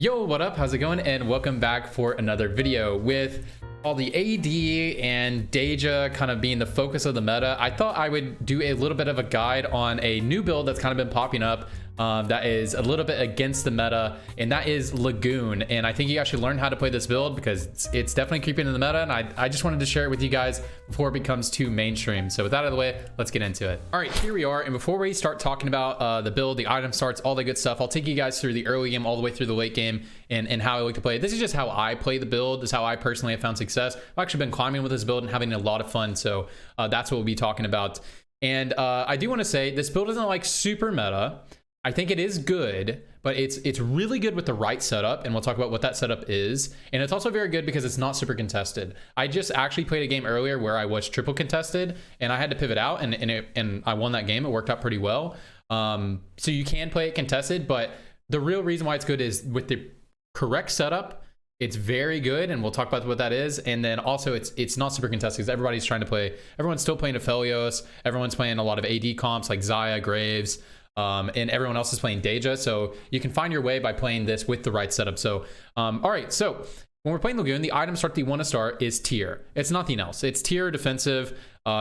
Yo, what up? How's it going? And welcome back for another video. With all the AD and Deja kind of being the focus of the meta, I thought I would do a little bit of a guide on a new build that's kind of been popping up that is a little bit against the meta, and that is Lagoon. And I think you guys should learn how to play this build because it's definitely creeping in the meta, and I just wanted to share it with you guys before it becomes too mainstream. So with that out of the way, let's get into it. All right, here we are. And before we start talking about the build, the item starts, all the good stuff, I'll take you guys through the early game all the way through the late game and how I like to play it. This is just how I play the build. This is how I personally have found success. I've actually been climbing with this build and having a lot of fun. So that's what we'll be talking about. And I do want to say this build isn't like super meta. I think it is good, but it's really good with the right setup, and we'll talk about what that setup is. And it's also very good because it's not super contested. I just actually played a game earlier where I was triple contested, and I had to pivot out, and I won that game. It worked out pretty well. So you can play it contested, but the real reason why it's good is with the correct setup, it's very good, and we'll talk about what that is. And then also it's not super contested because everybody's trying to play. Everyone's still playing Aphelios. Everyone's playing a lot of AD comps like Xayah, Graves. And everyone else is playing Deja, so you can find your way by playing this with the right setup. So all right, so when we're playing Lagoon, the item start that you want to start is tier. It's nothing else. It's tier defensive.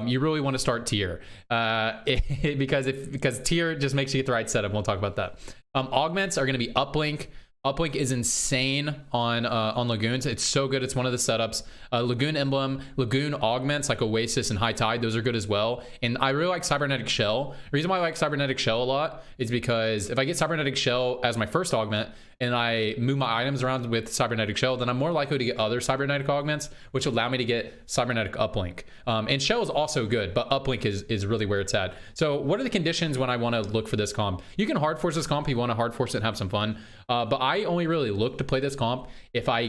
You really want to start tier because tier just makes you get the right setup. We'll talk about that. Augments are going to be uplink. Uplink is insane on Lagoons. It's so good. It's one of the setups. Lagoon Emblem, Lagoon Augments like Oasis and High Tide, those are good as well. And I really like Cybernetic Shell. The reason why I like Cybernetic Shell a lot is because if I get Cybernetic Shell as my first augment and I move my items around with Cybernetic Shell, then I'm more likely to get other Cybernetic augments, which allow me to get Cybernetic Uplink. And Shell is also good, but Uplink is really where it's at. So what are the conditions when I want to look for this comp? You can hard force this comp if you want to hard force it and have some fun. But I only really look to play this comp if I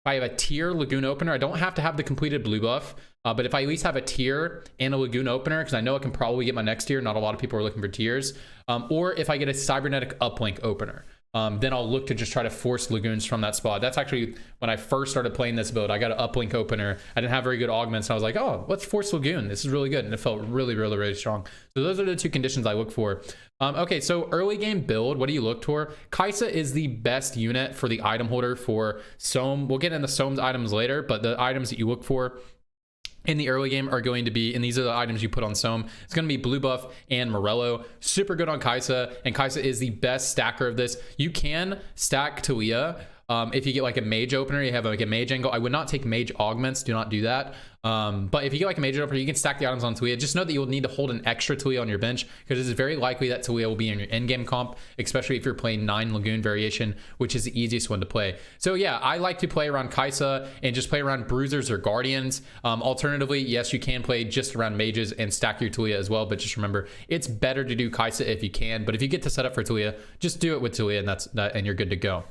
have a tier Lagoon opener. I don't have to have the completed blue buff, but if I at least have a tier and a Lagoon opener, because I know I can probably get my next tier. Not a lot of people are looking for tiers. Or if I get a Cybernetic Uplink opener. Then I'll look to just try to force Lagoons from that spot. That's actually when I first started playing this build. I got an Uplink opener. I didn't have very good augments. And I was like, oh, let's force Lagoon. This is really good. And it felt really, really, really strong. So those are the two conditions I look for. Okay, so early game build, what do you look for? Kaisa is the best unit for the item holder for Sohm. We'll get into Sohm's items later, but the items that you look for in the early game are going to be, and these are the items you put on Sohm. It's going to be blue buff and Morello. Super good on Kaisa, and Kaisa is the best stacker of this. You can stack Talia. If you get like a mage opener, you have like a mage angle. I would not take mage augments. Do not do that. But if you get like a mage opener, you can stack the items on Talia. Just know that you'll need to hold an extra Talia on your bench because it's very likely that Talia will be in your endgame comp, especially if you're playing 9 Lagoon variation, which is the easiest one to play. So yeah, I like to play around Kaisa and just play around bruisers or guardians. Alternatively, yes, you can play just around mages and stack your Talia as well. But just remember, it's better to do Kaisa if you can. But if you get to set up for Talia, just do it with Talia, and you're good to go.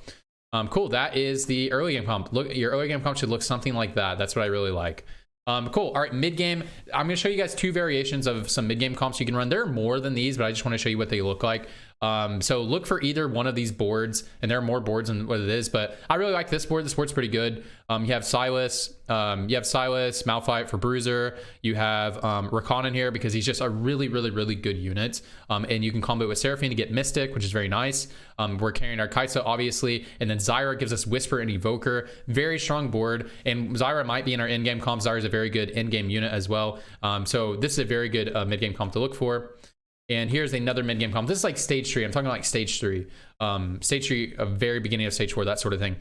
Cool. That is the early game comp. Look, your early game comp should look something like that. That's what I really like. Cool. All right, mid game. I'm going to show you guys 2 variations of some mid game comps you can run. There are more than these, but I just want to show you what they look like. So look for either one of these boards, and there are more boards than what it is, but I really like this board. This board's pretty good. You have Silas, Malphite for Bruiser. You have Rakan in here because he's just a really, really, really good unit. And you can combo it with Seraphine to get Mystic, which is very nice. We're carrying our Kaisa, obviously, and then Zyra gives us Whisper and Evoker. Very strong board, and Zyra might be in our in-game comp. Zyra is a very good in-game unit as well. So this is a very good mid-game comp to look for. And here's another mid-game comp. This is like stage 3. I'm talking like stage 3. Stage 3, a very beginning of stage 4, that sort of thing.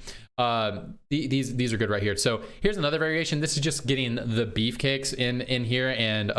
These are good right here. So here's another variation. This is just getting the beefcakes in here and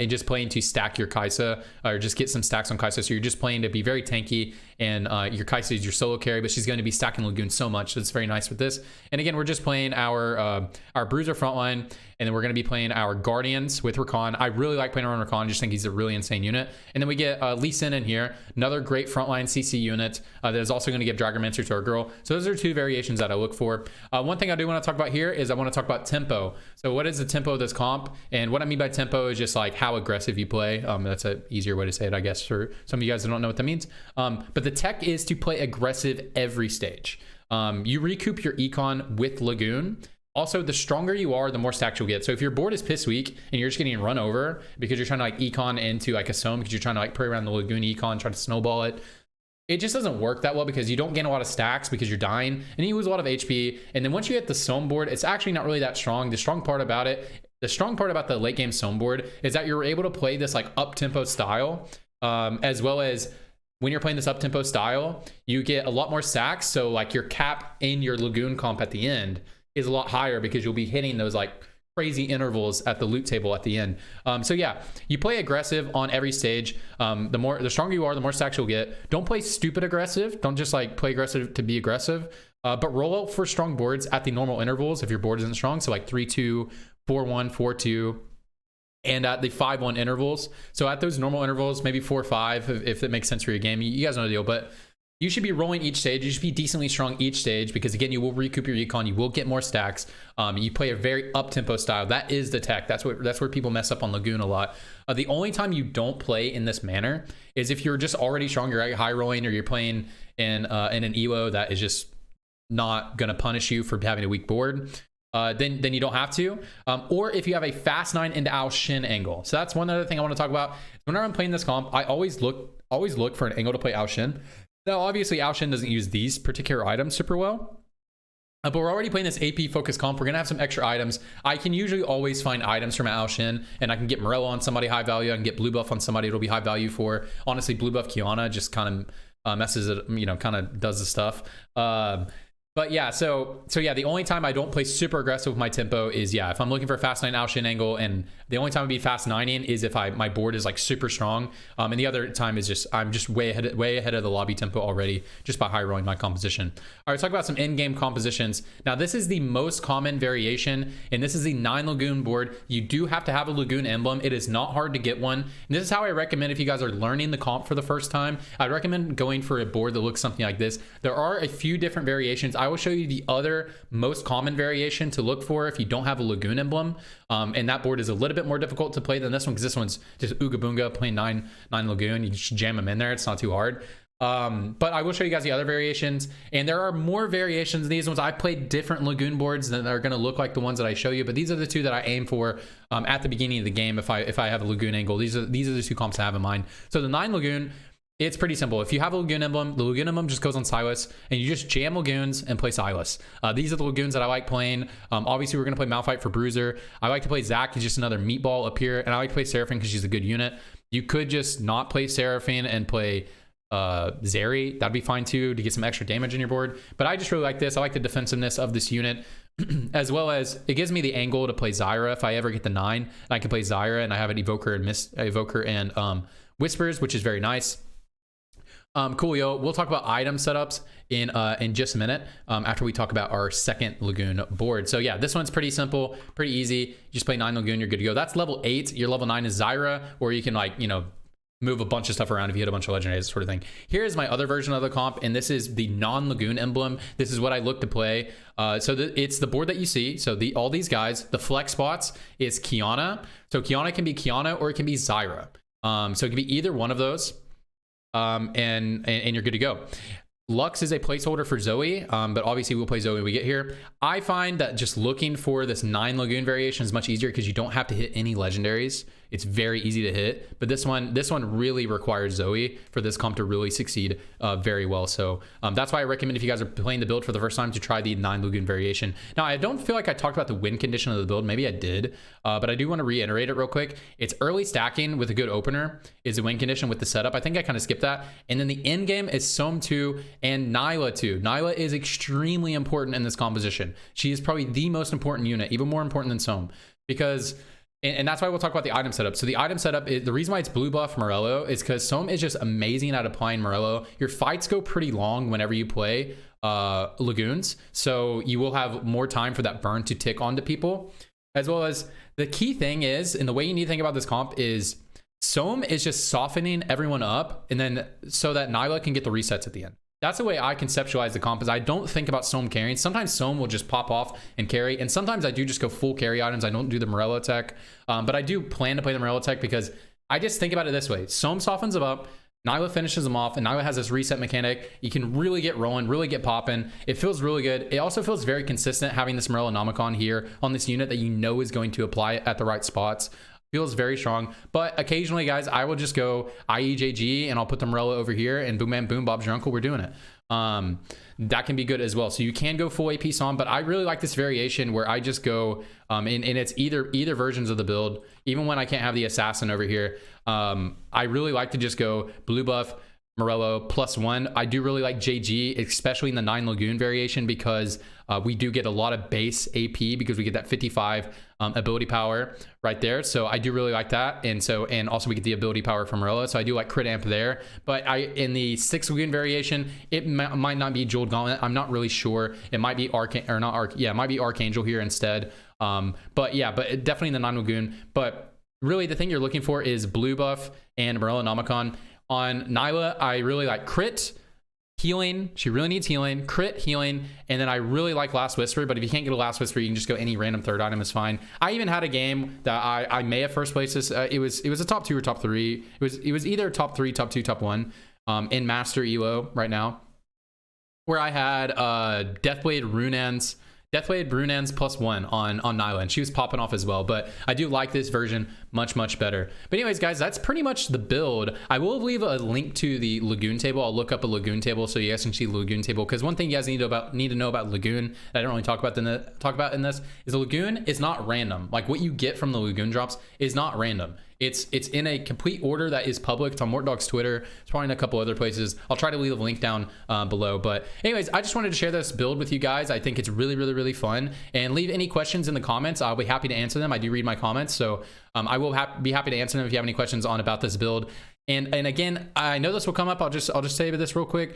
just playing to stack your Kaisa, or just get some stacks on Kaisa. So you're just playing to be very tanky, and your Kaisa is your solo carry, but she's going to be stacking Lagoon so much. So it's very nice with this. And again, we're just playing our Bruiser frontline, and then we're going to be playing our Guardians with Rakan. I really like playing around Rakan. I just think he's a really insane unit. And then we get Lee Sin in here, another great frontline CC unit that is also going to give Dragomancer to our girl. So those are 2 variations that I look for. One thing I do want to talk about here is I want to talk about tempo. So what is the tempo of this comp? And what I mean by tempo is just like how aggressive you play. That's an easier way to say it, I guess, for some of you guys that don't know what that means. But the tech is to play aggressive every stage. You recoup your econ with Lagoon. Also, the stronger you are, the more stacks you'll get. So if your board is piss weak and you're just getting run over because you're trying to like econ into like a Sohm because you're trying to like play around the Lagoon econ, try to snowball it, it just doesn't work that well because you don't gain a lot of stacks because you're dying and you lose a lot of HP. And then once you hit the Sohm board, it's actually not really that strong. The strong part about the late game Sohm board is that you're able to play this like up tempo style, as well as when you're playing this up tempo style, you get a lot more stacks. So like your cap in your Lagoon comp at the end is a lot higher because you'll be hitting those like crazy intervals at the loot table at the end. So yeah, you play aggressive on every stage. The stronger you are, the more stacks you'll get. Don't play stupid aggressive. Don't just like play aggressive to be aggressive, but roll out for strong boards at the normal intervals if your board isn't strong. So like 3-2, 4-1, 4-2, and at the 5-1 intervals. So at those normal intervals, maybe 4-5 if it makes sense for your game. You guys know the deal, but you should be rolling each stage. You should be decently strong each stage because again, you will recoup your econ. You will get more stacks. You play a very up tempo style. That is the tech. That's where people mess up on Lagoon a lot. The only time you don't play in this manner is if you're just already strong, you're high rolling, or you're playing in an ELO that is just not gonna punish you for having a weak board. Then you don't have to. Or if you have a fast 9 into Ao Shin angle. So that's one other thing I want to talk about. Whenever I'm playing this comp, I always look for an angle to play Ao Shin. Now, obviously, Ao Shin doesn't use these particular items super well, but we're already playing this AP focus comp. We're going to have some extra items. I can usually always find items from Ao Shin, and I can get Morello on somebody high value. I can get blue buff on somebody it'll be high value for. Honestly, blue buff Kiana just kind of messes it, kind of does the stuff. But yeah, so yeah, the only time I don't play super aggressive with my tempo is, yeah, if I'm looking for a fast 9 Ao Shin angle, and the only time I'd be fast 9ing is if my board is like super strong. And the other time is just, I'm just way ahead of the lobby tempo already, just by high rolling my composition. All right, talk about some in-game compositions. Now, this is the most common variation, and this is the 9 Lagoon board. You do have to have a Lagoon emblem. It is not hard to get one. And this is how I recommend if you guys are learning the comp for the first time. I'd recommend going for a board that looks something like this. There are a few different variations. I will show you the other most common variation to look for if you don't have a Lagoon emblem. And that board is a little bit more difficult to play than this one because this one's just Ooga Boonga playing 9 Lagoon. You just jam them in there. It's not too hard. But I will show you guys the other variations, and there are more variations than these ones. I played different Lagoon boards that are going to look like the ones that I show you, but these are the two that I aim for at the beginning of the game. If I have a Lagoon angle, these are the two comps I have in mind. So the 9 Lagoon, it's pretty simple. If you have a Lagoon emblem, the Lagoon emblem just goes on Silas, and you just jam Lagoons and play Silas. These are the Lagoons that I like playing. Obviously, we're going to play Malphite for Bruiser. I like to play Zac. He's just another meatball up here, and I like to play Seraphine because she's a good unit. You could just not play Seraphine and play Zeri. That'd be fine too, to get some extra damage in your board. But I just really like this. I like the defensiveness of this unit, as well as it gives me the angle to play Zyra if I ever get the 9. And I can play Zyra, and I have an Evoker and Whispers, which is very nice. Coolio. We'll talk about item setups in just a minute after we talk about our second Lagoon board. So yeah, this one's pretty simple, pretty easy. You just play 9 Lagoon, you're good to go. That's level 8. Your level 9 is Zyra, or you can move a bunch of stuff around if you hit a bunch of legendaries, sort of thing. Here is my other version of the comp, and this is the non-Lagoon emblem. This is what I look to play. It's the board that you see. So all these guys, the flex spots is Kiana. So Kiana can be Kiana or it can be Zyra. So it can be either one of those. And you're good to go. Lux is a placeholder for Zoe, but obviously we'll play Zoe when we get here. I find that just looking for this 9 Lagoon variation is much easier because you don't have to hit any legendaries. It's very easy to hit, but this one really requires Zoe for this comp to really succeed very well. So that's why I recommend, if you guys are playing the build for the first time, to try the 9 Lagoon variation. Now, I don't feel like I talked about the win condition of the build. Maybe I did, but I do want to reiterate it real quick. It's early stacking with a good opener is a win condition with the setup. I think I kind of skipped that. And then the end game is Sohm 2 and Nilah 2. Nilah is extremely important in this composition. She is probably the most important unit, even more important than Sohm, because... And that's why we'll talk about the item setup. So the item setup, is the reason why it's blue buff Morello is because Sohm is just amazing at applying Morello. Your fights go pretty long whenever you play Lagoons. So you will have more time for that burn to tick onto people. As well as the key thing is, and the way you need to think about this comp is, Sohm is just softening everyone up, and then so that Nilah can get the resets at the end. That's the way I conceptualize the comp, is I don't think about Sohm carrying. Sometimes Sohm will just pop off and carry, and sometimes I do just go full carry items. I don't do the Morello tech, but I do plan to play the Morello tech because I just think about it this way. Sohm softens them up, Nilah finishes them off, and Nilah has this reset mechanic. You can really get rolling, really get popping. It feels really good. It also feels very consistent having this Morello Nomicon here on this unit that you know is going to apply it at the right spots. Feels very strong. But occasionally, guys, I will just go IEJG and I'll put the Morello over here, and boom, bam, boom, Bob's your uncle. We're doing it. That can be good as well. So you can go full AP Sohm, but I really like this variation where I just go, and it's either versions of the build. Even when I can't have the assassin over here, I really like to just go blue buff, Morello +1. I do really like JG, especially in the 9 Lagoon variation, because we do get a lot of base AP because we get that 55 ability power right there. So I do really like that. And also we get the ability power from Morello. So I do like crit amp there. But in the 6 Lagoon variation, it might not be Jeweled Gauntlet. I'm not really sure. It might be it might be Archangel here instead. But definitely in the 9 Lagoon. But really the thing you're looking for is blue buff and Morello Nomicon. On Nilah, I really like crit, healing. She really needs healing, crit, healing, and then I really like Last Whisper. But if you can't get a Last Whisper, you can just go any random third item is fine. I even had a game that I may have first placed this. It was a top 2 or top 3. It was either top 3, top 2, top 1 in Master Elo right now, where I had Deathblade Runans +1 on Nilah, and she was popping off as well. But I do like this version much better. But anyways, guys, that's pretty much the build. I will leave a link to the Lagoon table. I'll look up a Lagoon table so you guys can see the Lagoon table, because one thing you guys need to know about Lagoon that I don't really talk about in this is the Lagoon is not random. Like, what you get from the Lagoon drops is not random. It's in a complete order that is public. It's on Mortdog's Twitter. It's probably in a couple other places. I'll try to leave a link down below. But anyways, I just wanted to share this build with you guys. I think it's really fun. And leave any questions in the comments. I'll be happy to answer them. I do read my comments, so I will be happy to answer them if you have any questions about this build. And again, I know this will come up. I'll just say this real quick.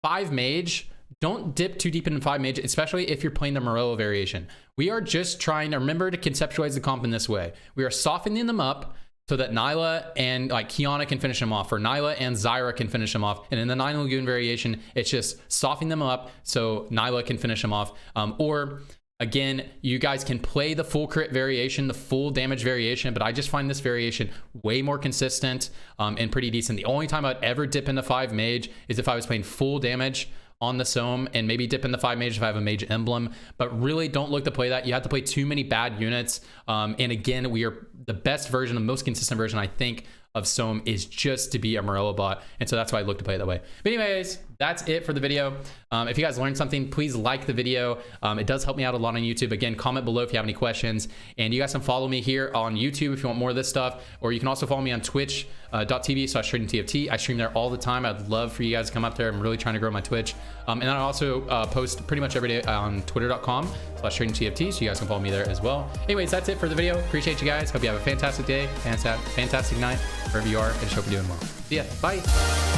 5 mage. Don't dip too deep into 5 mage, especially if you're playing the Morello variation. We are just trying to remember to conceptualize the comp in this way. We are softening them up so that Nilah and like Kiana can finish them off, or Nilah and Zyra can finish them off. And in the 9 Lagoon variation, it's just softening them up so Nilah can finish them off. Or again, you guys can play the full crit variation, the full damage variation, but I just find this variation way more consistent and pretty decent. The only time I'd ever dip into 5 mage is if I was playing full damage on the Sohm, and maybe dip in the 5 mage if I have a mage emblem. But really don't look to play that. You have to play too many bad units. And again, we are the best version, the most consistent version, I think, of Sohm is just to be a Morello bot. And so that's why I look to play it that way. But anyways, that's it for the video. If you guys learned something, please like the video. It does help me out a lot on YouTube. Again, comment below if you have any questions. And you guys can follow me here on YouTube if you want more of this stuff. Or you can also follow me on twitch.tv/TFT. I stream there all the time. I'd love for you guys to come up there. I'm really trying to grow my Twitch. And I also post pretty much every day on twitter.com/TFT, so you guys can follow me there as well. Anyways, that's it for the video. Appreciate you guys. Hope you have a fantastic day, fantastic night, wherever you are, and just hope you're doing well. See ya. Bye.